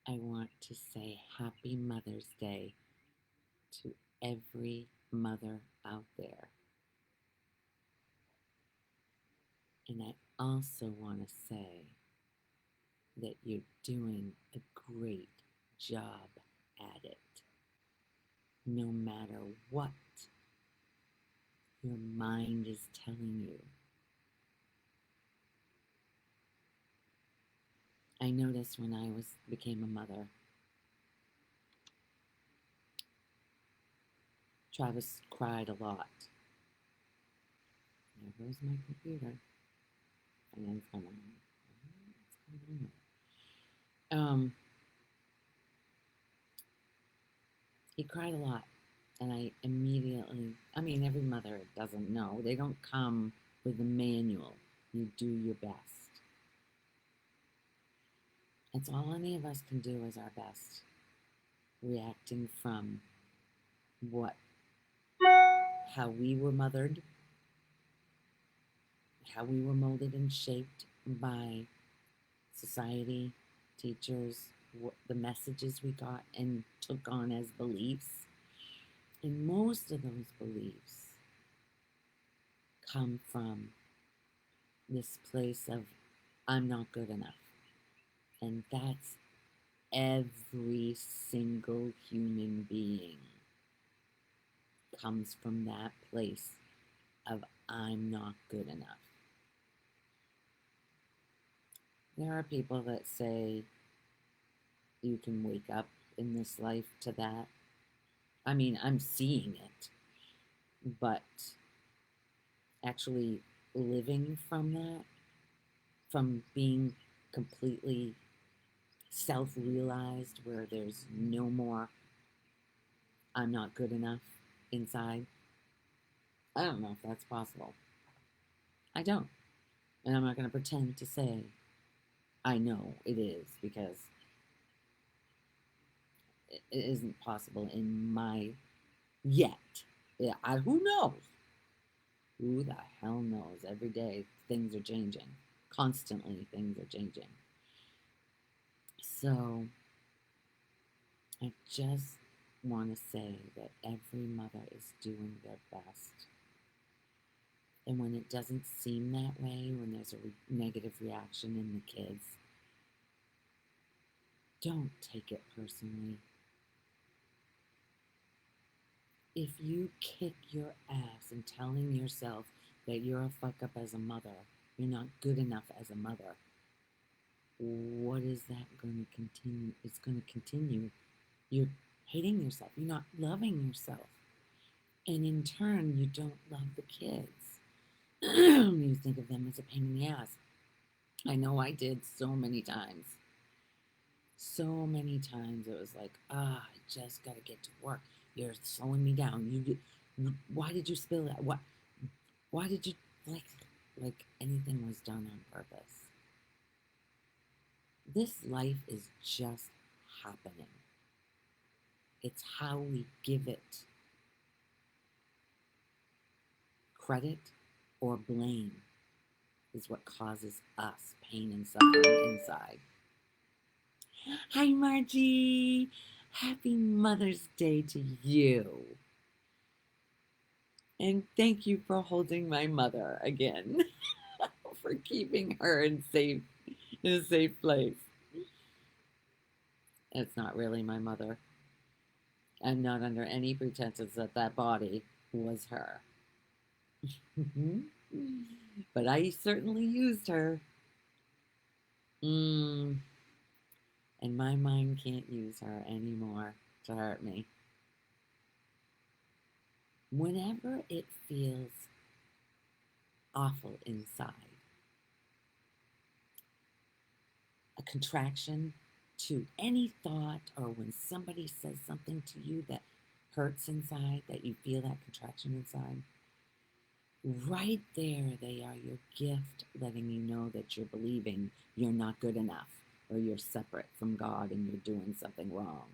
I want to say Happy Mother's Day to every mother out there. And I also want to say that you're doing a great job at it, no matter what your mind is telling you. I noticed when I became a mother, Travis cried a lot. There goes my computer. Fan's going on. What's going on? He cried a lot, and I immediately, I mean, every mother doesn't know. They don't come with a manual. You do your best. That's all any of us can do is our best. Reacting from what, how we were mothered, how we were molded and shaped by society, teachers, what the messages we got and took on as beliefs. And most of those beliefs come from this place of I'm not good enough. And that's every single human being comes from that place of I'm not good enough. There are people that say you can wake up in this life to that. I mean, I'm seeing it, but actually living from that, from being completely self realized, where there's no more I'm not good enough inside, I don't know if that's possible. I don't. And I'm not going to pretend to say I know it is because it isn't possible in my yet. Yeah, who knows? Who the hell knows? Every day things are changing. Constantly things are changing. So I just want to say that every mother is doing their best. And when it doesn't seem that way, when there's a negative reaction in the kids, don't take it personally. If you kick your ass and telling yourself that you're a fuck up as a mother, you're not good enough as a mother, what is that going to continue? It's going to continue. You're hating yourself. You're not loving yourself. And in turn, you don't love the kids. You think of them as a pain in the ass. I know I did so many times. So many times it was like, I just got to get to work. You're slowing me down. Why did you spill that? Why did you, like anything was done on purpose? This life is just happening. It's how we give it credit or blame is what causes us pain and suffering inside. Hi, Margie. Happy Mother's Day to you. And thank you for holding my mother again, for keeping her in a safe place. It's not really my mother. I'm not under any pretenses that that body was her. But I certainly used her. And my mind can't use her anymore to hurt me. Whenever it feels awful inside, a contraction to any thought, or when somebody says something to you that hurts inside, that you feel that contraction inside, right there they are your gift, letting you know that you're believing you're not good enough, or you're separate from God and you're doing something wrong,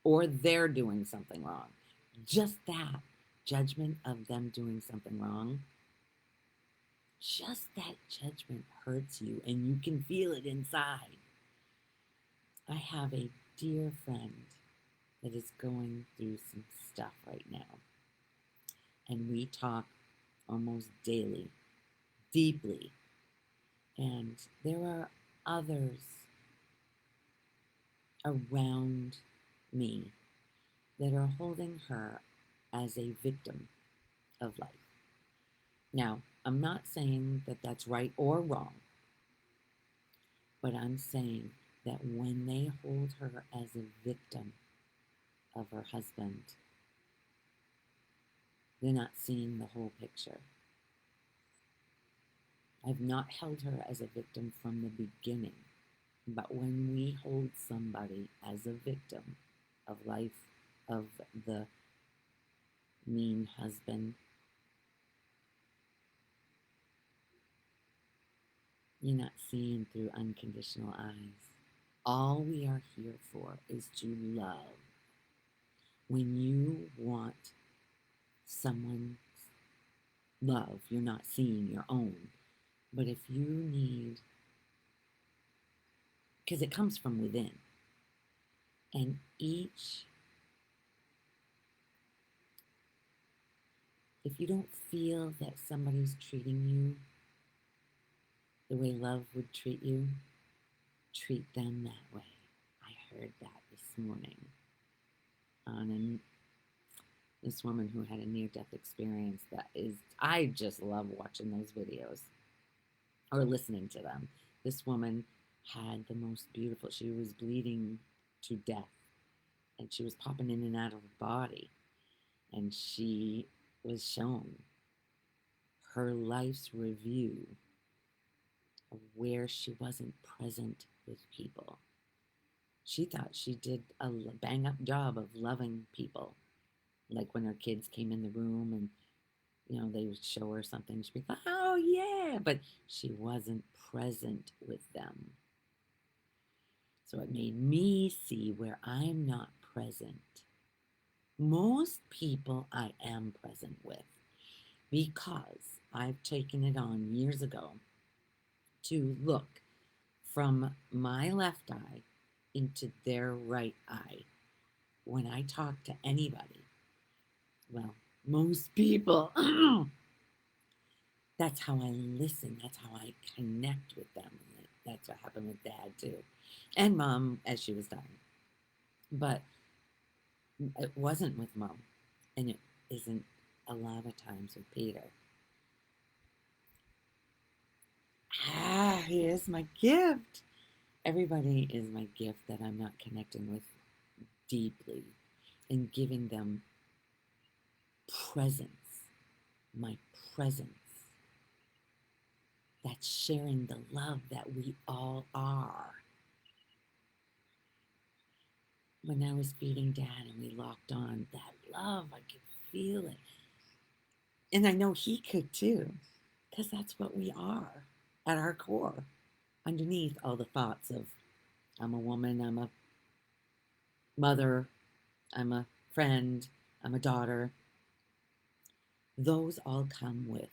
or they're doing something wrong. Just that judgment of them doing something wrong, just that judgment hurts you, and you can feel it inside. I have a dear friend that is going through some stuff right now, and we talk almost daily, deeply. And there are others around me that are holding her as a victim of life. Now, I'm not saying that that's right or wrong, but I'm saying that when they hold her as a victim of her husband, they're not seeing the whole picture. I've not held her as a victim from the beginning, but when we hold somebody as a victim of life, of the mean husband, you're not seeing through unconditional eyes. All we are here for is to love. When you want someone's love, you're not seeing your own. But if you need, because it comes from within, and if you don't feel that somebody's treating you the way love would treat you, treat them that way. I heard that this morning on this woman who had a near-death experience. That is, I just love watching those videos or listening to them. This woman had the most beautiful, she was bleeding to death, and she was popping in and out of her body, and she was shown her life's review of where she wasn't present with people. She thought she did a bang up job of loving people. Like when her kids came in the room and, they would show her something, she'd be like, oh yeah, but she wasn't present with them. So it made me see where I'm not present. Most people I am present with, because I've taken it on years ago to look from my left eye into their right eye when I talk to anybody. Well, most people, that's how I listen. That's how I connect with them. That's what happened with Dad, too. And Mom, as she was dying. But it wasn't with Mom. And it isn't a lot of times with Peter. Here's my gift. Everybody is my gift that I'm not connecting with deeply and giving them presence, my presence. That's sharing the love that we all are. When I was feeding Dad and we locked on, that love, I could feel it. And I know he could too, because that's what we are at our core, underneath all the thoughts of I'm a woman, I'm a mother, I'm a friend, I'm a daughter. Those all come with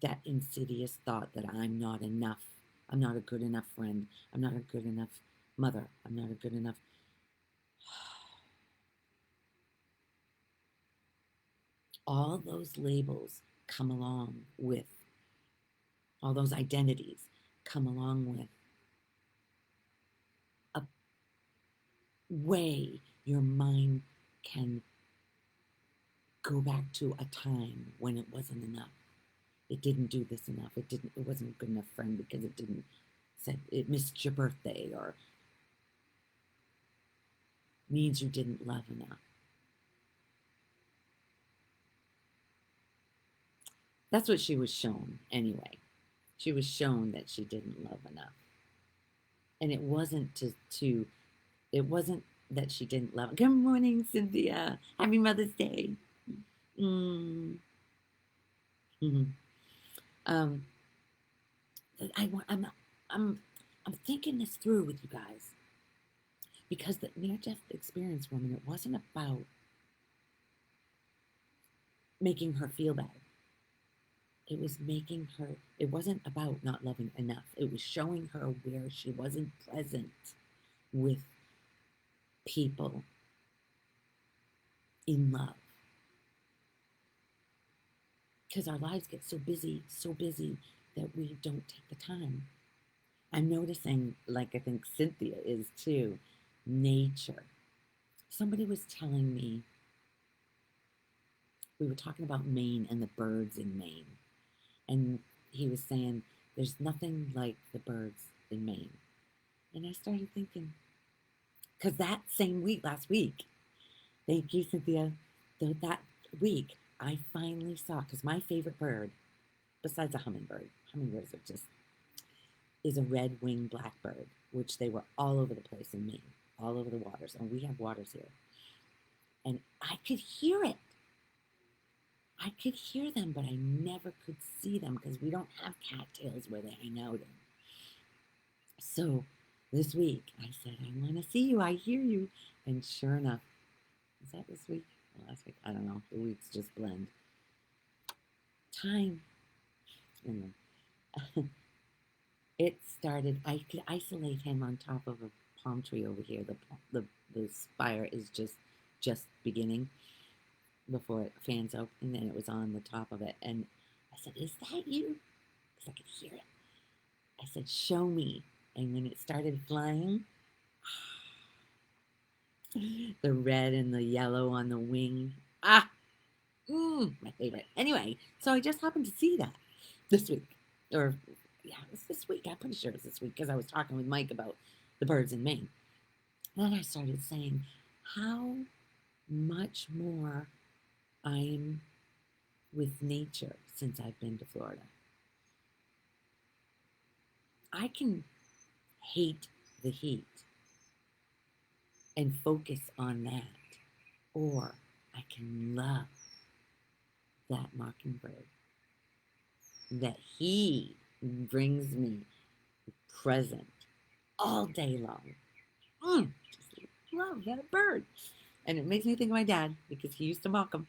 that insidious thought that I'm not enough. I'm not a good enough friend. I'm not a good enough mother. I'm not a good enough. All those labels come along with, all those identities come along with a way your mind can go back to a time when it wasn't enough. It didn't do this enough. It wasn't a good enough friend because it missed your birthday, or means you didn't love enough. That's what she was shown anyway. She was shown that she didn't love enough. And it wasn't it wasn't that she didn't love. Good morning, Cynthia. Happy Mother's Day. Mm. Mm-hmm. Um, I'm thinking this through with you guys, because the near-death experience woman, it wasn't about making her feel bad. It was making her, it wasn't about not loving enough. It was showing her where she wasn't present with people in love. Because our lives get so busy that we don't take the time. I'm noticing, like I think Cynthia is too, nature. Somebody was telling me, we were talking about Maine and the birds in Maine. And he was saying, there's nothing like the birds in Maine. And I started thinking, because that same week, last week, thank you, Cynthia, that week, I finally saw, because my favorite bird, besides a hummingbird, hummingbirds are just, is a red-winged blackbird, which they were all over the place in Maine, all over the waters. And we have waters here. And I could hear it. I could hear them, but I never could see them because we don't have cattails where they hang out in. So this week I said, I want to see you. I hear you. And sure enough, is that this week? Or last week? I don't know. The weeks just blend. Time. Anyway, it started. I could isolate him on top of a palm tree over here. The spire is just beginning before it fans open, and then it was on the top of it. And I said, is that you? Because I could hear it. I said, show me. And when it started flying, the red and the yellow on the wing, my favorite. Anyway, so I just happened to see that this week. Or, yeah, it was this week. I'm pretty sure it was this week because I was talking with Mike about the birds in Maine. Then I started saying how much more I'm with nature since I've been to Florida. I can hate the heat and focus on that, or I can love that mockingbird, that he brings me present all day long. Just love that bird. And it makes me think of my dad because he used to mock him.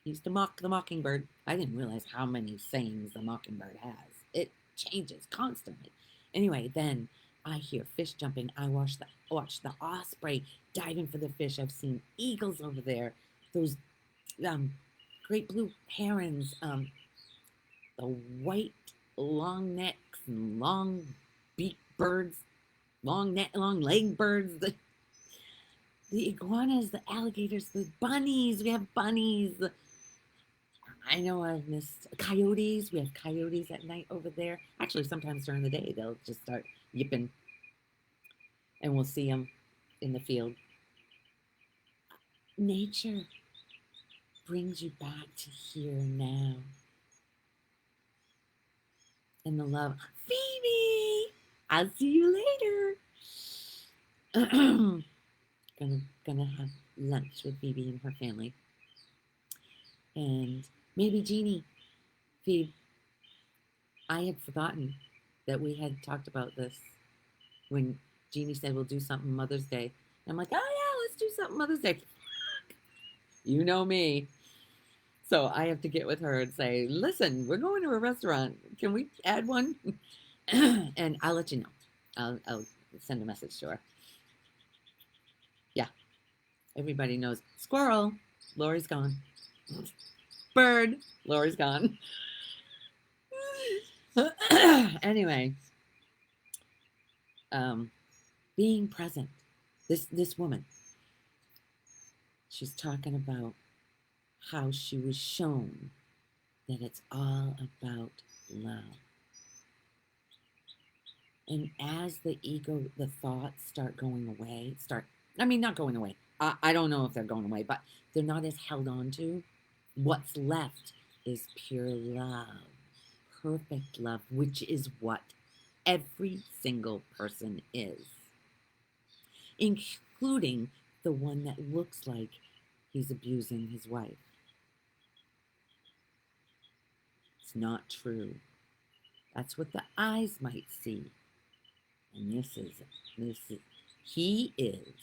He used to mock the mockingbird. I didn't realize how many sayings the mockingbird has. It changes constantly. Anyway, then I hear fish jumping. I watch the osprey diving for the fish. I've seen eagles over there. Those great blue herons, the white long necks and long beak birds, long leg birds, the iguanas, the alligators, the bunnies. We have bunnies. I know I've missed coyotes. We have coyotes at night over there. Actually, sometimes during the day, they'll just start yipping and we'll see them in the field. Nature brings you back to here now. And the love. Phoebe! I'll see you later. gonna have lunch with Phoebe and her family. And maybe Jeannie. Phoebe, I had forgotten that we had talked about this when Jeannie said we'll do something Mother's Day. And I'm like, oh yeah, let's do something Mother's Day. You know me. So I have to get with her and say, listen, we're going to a restaurant. Can we add one? And I'll let you know. I'll send a message to her. Yeah. Everybody knows. Squirrel. Lori's gone. Bird. Lori's gone. Anyway. Being present. This woman. She's talking about how she was shown that it's all about love. And as the ego, the thoughts start going away, not going away. I don't know if they're going away, but they're not as held on to. What's left is pure love, perfect love, which is what every single person is, including the one that looks like he's abusing his wife. It's not true. That's what the eyes might see. And he is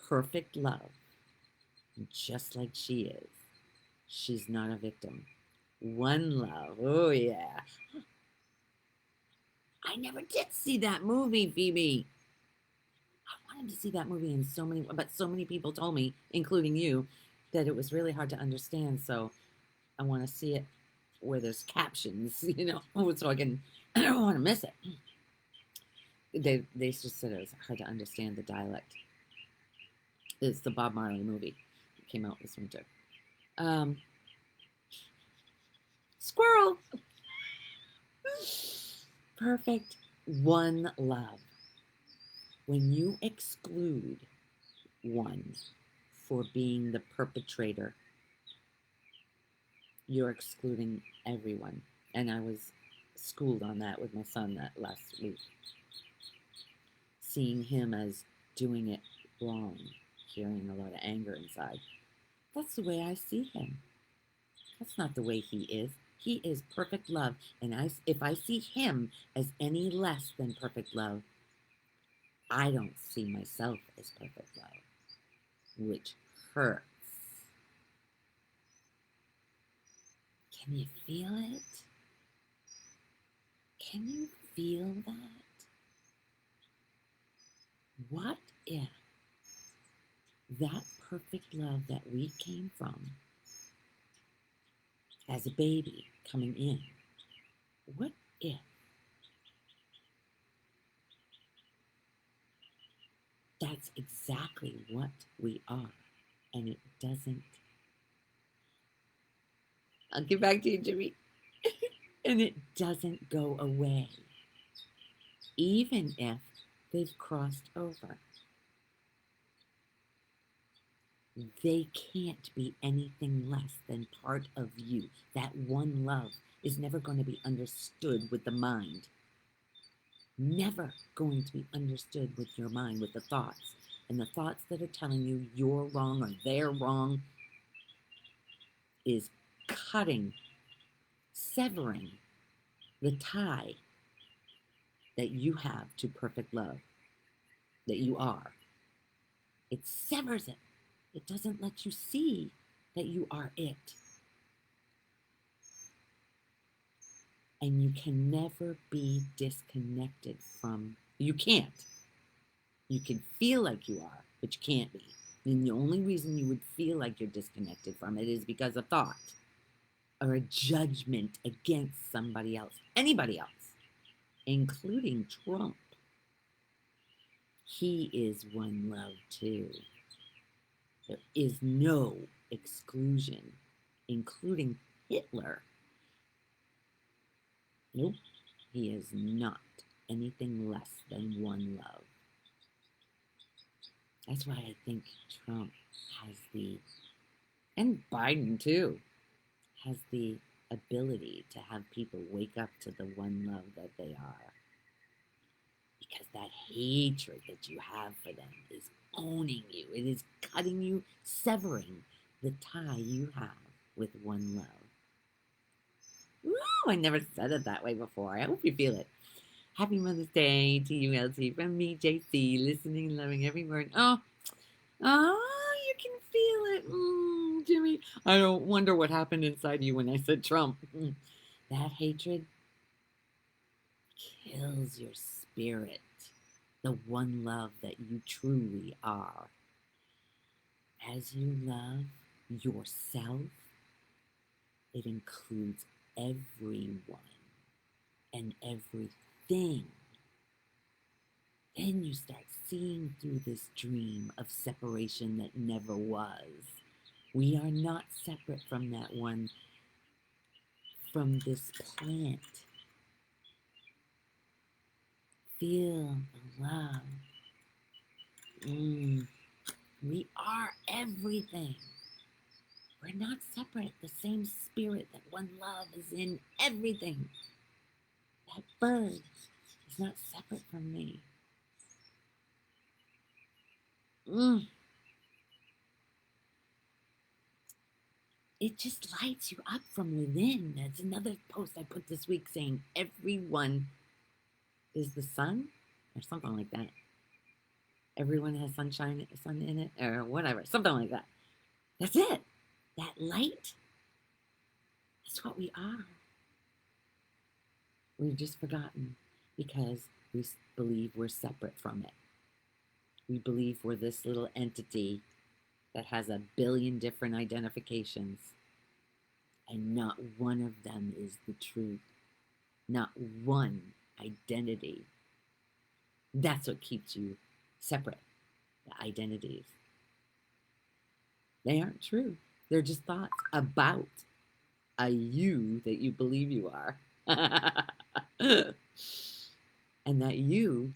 perfect love. And just like she is, she's not a victim. One Love. Oh, yeah. I never did see that movie, Phoebe. I wanted to see that movie in but so many people told me, including you, that it was really hard to understand. So I want to see it where there's captions, so I don't want to miss it. They just said it was hard to understand the dialect. It's the Bob Marley movie. It came out this winter. Um, Squirrel. Perfect. One Love. When you exclude one for being the perpetrator, you're excluding everyone. And I was schooled on that with my son that last week. Seeing him as doing it wrong, carrying a lot of anger inside. That's the way I see him. That's not the way he is. He is perfect love. And if I see him as any less than perfect love, I don't see myself as perfect love, which hurts. Can you feel it? Can you feel that? What if that perfect love that we came from as a baby coming in, what if that's exactly what we are and it doesn't? I'll get back to you, Jimmy. And it doesn't go away, even if they've crossed over. They can't be anything less than part of you. That one love is never going to be understood with the mind. Never going to be understood with your mind, with the thoughts. And the thoughts that are telling you you're wrong or they're wrong is cutting, severing the tie that you have to perfect love, that you are. It severs it. It doesn't let you see that you are it. And you can never be disconnected from, you can't. You can feel like you are, but you can't be. And the only reason you would feel like you're disconnected from it is because of thought or a judgment against somebody else, anybody else, including Trump. He is one love too. There is no exclusion, including Hitler. Nope, he is not anything less than one love. That's why I think Trump has and Biden too, has the ability to have people wake up to the one love that they are. Because that hatred that you have for them is owning you. It is cutting you, severing the tie you have with one love. Ooh, I never said it that way before. I hope you feel it. Happy Mother's Day to you, LT, from me, JC, listening, loving every word. Oh, you can feel it, Jimmy. I don't wonder what happened inside you when I said Trump. That hatred kills your spirit, the one love that you truly are. As you love yourself, it includes everyone and everything. Then you start seeing through this dream of separation that never was. We are not separate from that one, from this plant. Feel the love. We are everything. We're not separate. The same spirit, that one love is in everything. That bird is not separate from me. It just lights you up from within. That's another post I put this week saying everyone is the sun or something like that. Everyone has sun in it or whatever, something like that. That's it. That light It's what we are. We've just forgotten because we believe we're separate from it. We believe we're this little entity that has a billion different identifications, and not one of them is the truth. Not one identity. That's what keeps you separate, the identities. They aren't true. They're just thoughts about a you that you believe you are. And that you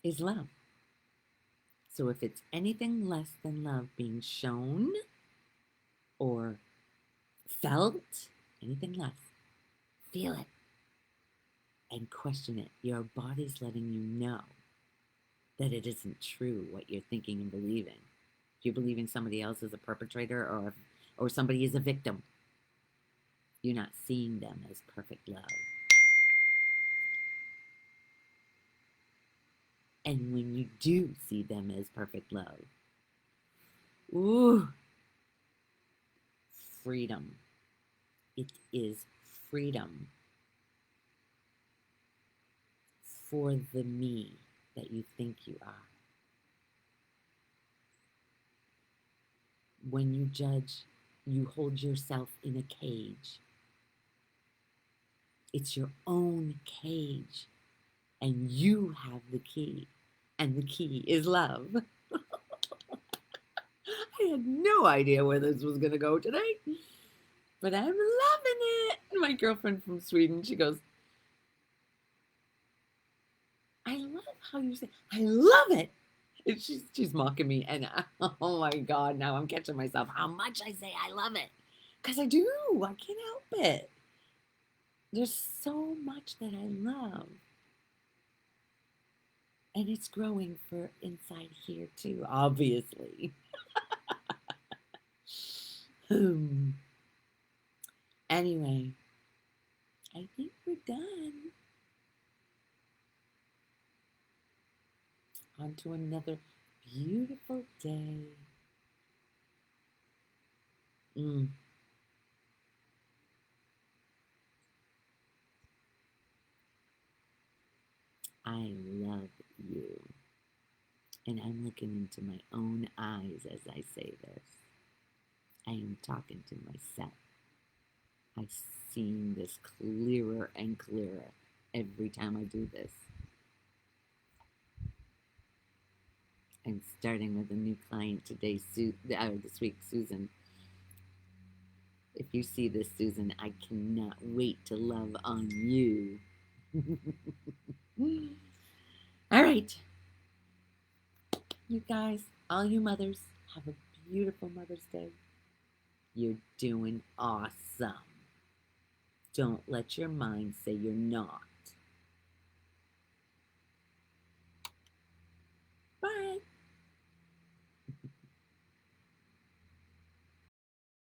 is love. So if it's anything less than love being shown or felt, anything less, feel it and question it. Your body's letting you know that it isn't true what you're thinking and believing. You're believing somebody else is a perpetrator or somebody is a victim. You're not seeing them as perfect love. And when you do see them as perfect love, ooh, freedom. It is freedom for the me that you think you are. When you judge, you hold yourself in a cage. It's your own cage, and you have the key, and the key is love. I had no idea where this was going to go today, but I'm loving it. My girlfriend from Sweden, she goes, I love how you say, I love it. And she's mocking me, and oh my God, now I'm catching myself how much I say I love it, because I do. I can't help it. There's so much that I love. And it's growing for inside here too, obviously. Anyway, I think we're done. On to another beautiful day. I love you. And I'm looking into my own eyes as I say this. I am talking to myself. I'm seeing this clearer and clearer every time I do this. I'm starting with a new client today, this week, Susan. If you see this, Susan, I cannot wait to love on you. All right. You guys, all you mothers, have a beautiful Mother's Day. You're doing awesome. Don't let your mind say you're not.